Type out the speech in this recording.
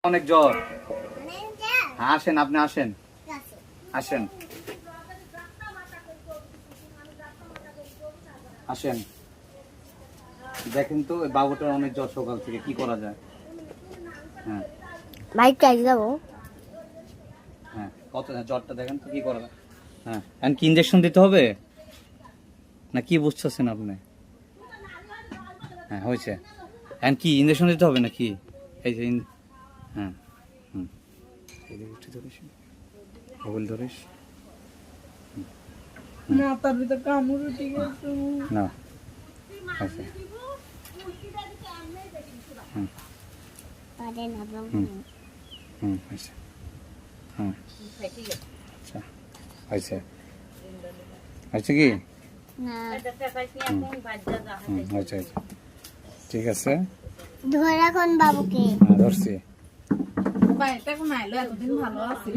অনেক জ্বর। আসেন, আপনি আসেন, আসেন, আসেন। দেখেন তো বাবুটার অনেক জ্বর, সকাল থেকে কি করা যায়? হ্যাঁ বাইক চাই যাবো। হ্যাঁ, কত জ্বরটা দেখেন তো কি করা যায়। হ্যাঁ, এখন কি ইঞ্জেকশন দিতে হবে না কি বুঝতেছেন আপনি? হ্যাঁ হয়েছে। এখন কি ইঞ্জেকশন দিতে হবে নাকি? এই যে হ্যাঁ, হুম, এইদিকে ধরিস, বগল ধরিস। মাথার ভিতর কামড় উঠে গেছে। না আচ্ছা, হুম পারে না বাবু। হুম আচ্ছা, হুম আচ্ছা, আচ্ছা আচ্ছা কি না আচ্ছা আচ্ছা, ঠিক আছে। ধরে রাখুন বাবুকে। হ্যাঁ ধরছি। বাইরে এখন আইলো, এতদিন ভালো আছে।